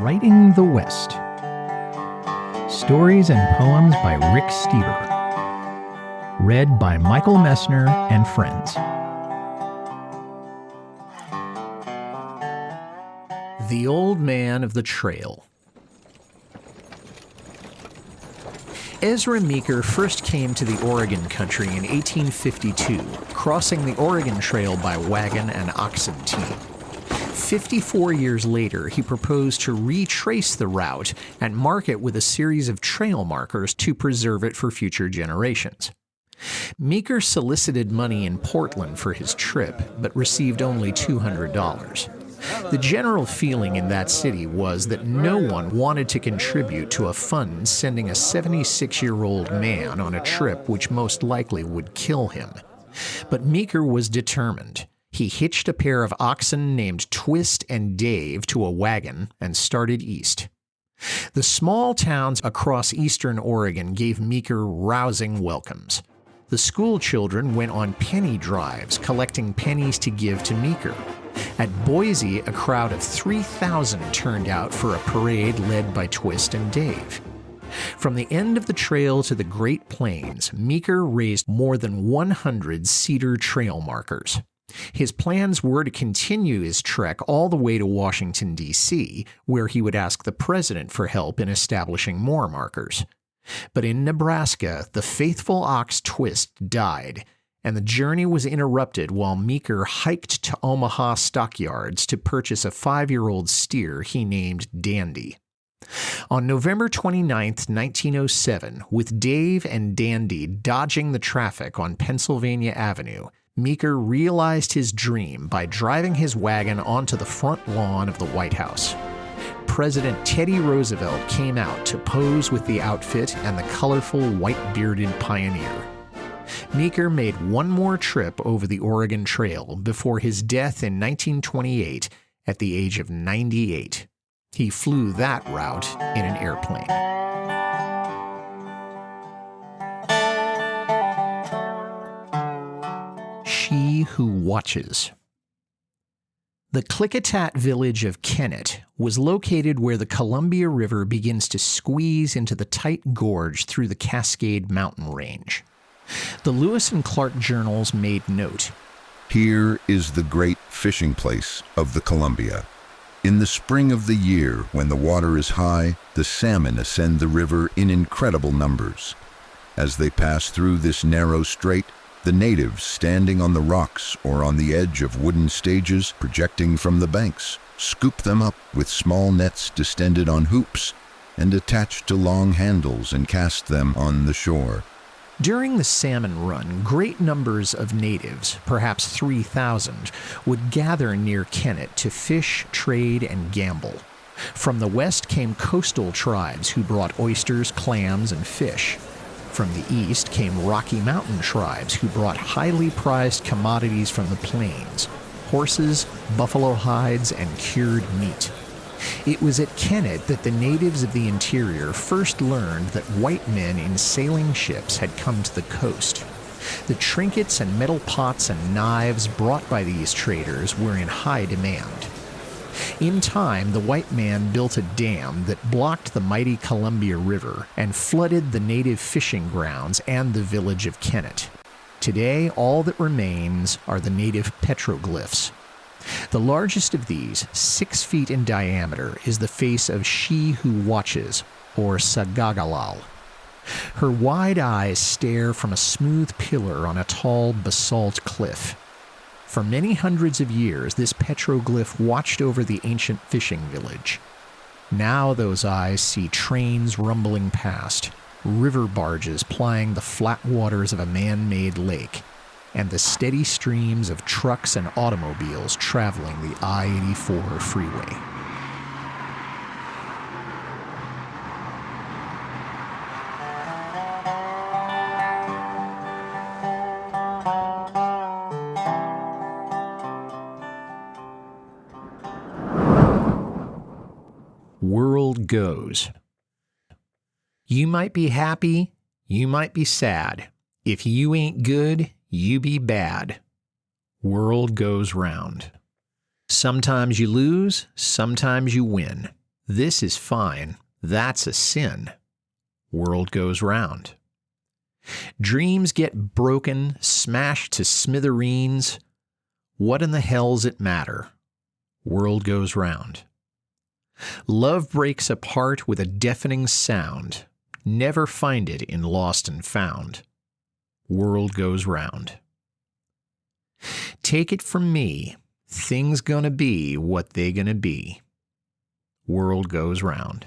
Writing the West. Stories and poems by Rick Steber. Read by Michael Messner and friends. The Old Man of the Trail. Ezra Meeker first came to the Oregon country in 1852, crossing the Oregon Trail by wagon and oxen team. 54 years later, he proposed to retrace the route and mark it with a series of trail markers to preserve it for future generations. Meeker solicited money in Portland for his trip, but received only $200. The general feeling in that city was that no one wanted to contribute to a fund sending a 76-year-old man on a trip which most likely would kill him. But Meeker was determined. He hitched a pair of oxen named Twist and Dave to a wagon and started east. The small towns across eastern Oregon gave Meeker rousing welcomes. The school children went on penny drives, collecting pennies to give to Meeker. At Boise, a crowd of 3,000 turned out for a parade led by Twist and Dave. From the end of the trail to the Great Plains, Meeker raised more than 100 cedar trail markers. His plans were to continue his trek all the way to Washington, D.C., where he would ask the president for help in establishing more markers. But in Nebraska, the faithful ox Twist died, and the journey was interrupted while Meeker hiked to Omaha stockyards to purchase a 5-year-old steer he named Dandy. On November 29, 1907, with Dave and Dandy dodging the traffic on Pennsylvania Avenue, Meeker realized his dream by driving his wagon onto the front lawn of the White House. President Teddy Roosevelt came out to pose with the outfit and the colorful white-bearded pioneer. Meeker made one more trip over the Oregon Trail before his death in 1928 at the age of 98. He flew that route in an airplane. She Who Watches. The Klickitat village of Kennett was located where the Columbia River begins to squeeze into the tight gorge through the Cascade Mountain Range. The Lewis and Clark journals made note. Here is the great fishing place of the Columbia. In the spring of the year, when the water is high, the salmon ascend the river in incredible numbers. As they pass through this narrow strait, the natives standing on the rocks or on the edge of wooden stages projecting from the banks scoop them up with small nets distended on hoops and attached to long handles and cast them on the shore. During the salmon run, great numbers of natives, perhaps 3,000, would gather near Kennett to fish, trade, and gamble. From the west came coastal tribes who brought oysters, clams, and fish. From the east came Rocky Mountain tribes who brought highly prized commodities from the plains: horses, buffalo hides, and cured meat. It was at Kennett that the natives of the interior first learned that white men in sailing ships had come to the coast. The trinkets and metal pots and knives brought by these traders were in high demand. In time, the white man built a dam that blocked the mighty Columbia River and flooded the native fishing grounds and the village of Kennett. Today, all that remains are the native petroglyphs. The largest of these, 6 feet in diameter, is the face of She Who Watches, or Sagagalal. Her wide eyes stare from a smooth pillar on a tall basalt cliff. For many hundreds of years, this petroglyph watched over the ancient fishing village. Now those eyes see trains rumbling past, river barges plying the flat waters of a man-made lake, and the steady streams of trucks and automobiles traveling the I-84 freeway. World goes. You might be happy, you might be sad. If you ain't good, you be bad. World goes round. Sometimes you lose, sometimes you win. This is fine. That's a sin. World goes round. Dreams get broken, smashed to smithereens. What in the hell's it matter? World goes round. Love breaks apart with a deafening sound. Never find it in Lost and Found. World goes round. Take it from me, things gonna be what they gonna be. World goes round.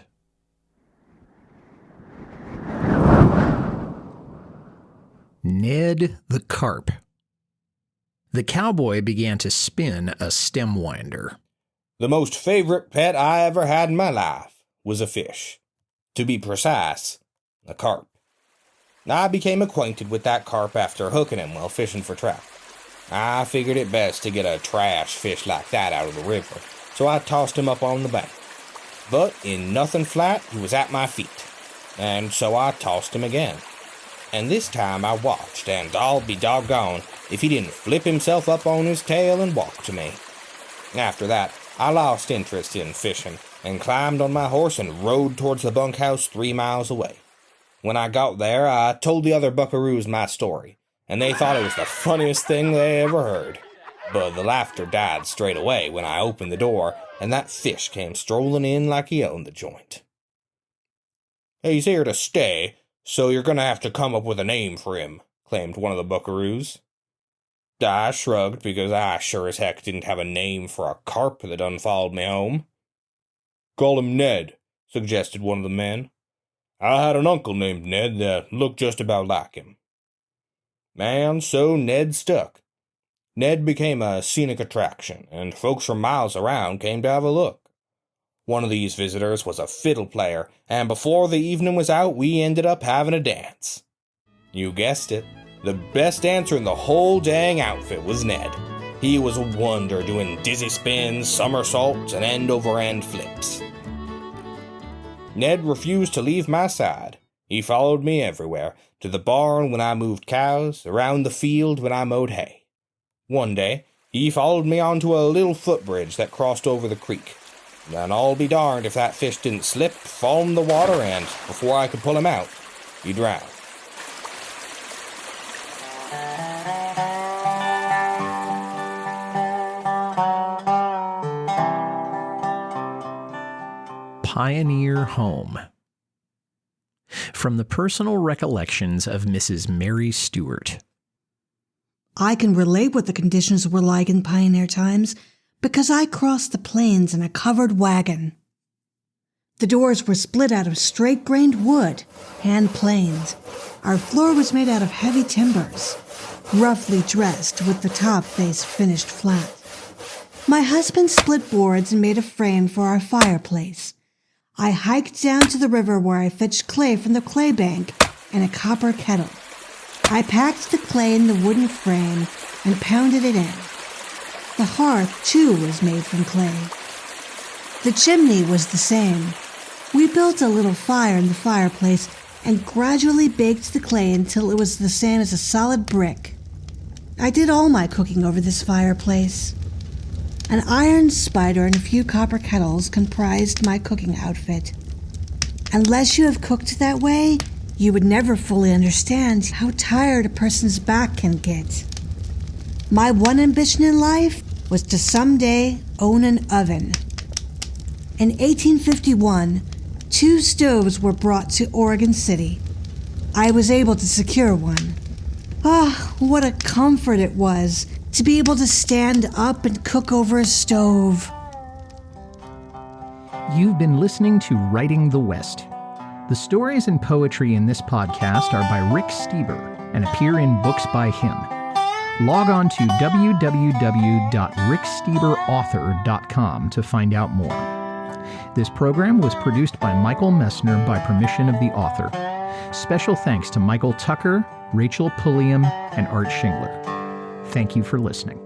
Ned the Carp. The cowboy began to spin a stem winder. The most favorite pet I ever had in my life was a fish. To be precise, a carp. I became acquainted with that carp after hooking him while fishing for trout. I figured it best to get a trash fish like that out of the river, so I tossed him up on the bank. But in nothing flat, he was at my feet, and so I tossed him again. And this time I watched, and I'll be doggone if he didn't flip himself up on his tail and walk to me. After that, I lost interest in fishing, and climbed on my horse and rode towards the bunkhouse 3 miles away. When I got there, I told the other buckaroos my story, and they thought it was the funniest thing they ever heard. But the laughter died straight away when I opened the door, and that fish came strolling in like he owned the joint. "He's here to stay, so you're gonna have to come up with a name for him," claimed one of the buckaroos. I shrugged because I sure as heck didn't have a name for a carp that done followed me home. "Call him Ned," suggested one of the men. "I had an uncle named Ned that looked just about like him." And so Ned stuck. Ned became a scenic attraction, and folks from miles around came to have a look. One of these visitors was a fiddle player, and before the evening was out, we ended up having a dance. You guessed it. The best dancer in the whole dang outfit was Ned. He was a wonder doing dizzy spins, somersaults, and end-over-end flips. Ned refused to leave my side. He followed me everywhere, to the barn when I moved cows, around the field when I mowed hay. One day, he followed me onto a little footbridge that crossed over the creek. And I'll be darned if that fish didn't slip, fall in the water, and before I could pull him out, he drowned. Pioneer Home. From the personal recollections of Mrs. Mary Stewart. I can relate what the conditions were like in pioneer times because I crossed the plains in a covered wagon. The doors were split out of straight-grained wood, hand-planed. Our floor was made out of heavy timbers, roughly dressed with the top face finished flat. My husband split boards and made a frame for our fireplace. I hiked down to the river where I fetched clay from the clay bank and a copper kettle. I packed the clay in the wooden frame and pounded it in. The hearth, too, was made from clay. The chimney was the same. We built a little fire in the fireplace and gradually baked the clay until it was the same as a solid brick. I did all my cooking over this fireplace. An iron spider and a few copper kettles comprised my cooking outfit. Unless you have cooked that way, you would never fully understand how tired a person's back can get. My one ambition in life was to someday own an oven. In 1851, 2 stoves were brought to Oregon City. I was able to secure one. Ah, what a comfort it was to be able to stand up and cook over a stove. You've been listening to Writing the West. The stories and poetry in this podcast are by Rick Steber and appear in books by him. Log on to www.ricksteberauthor.com to find out more. This program was produced by Michael Messner by permission of the author. Special thanks to Michael Tucker, Rachel Pulliam, and Art Shingler. Thank you for listening.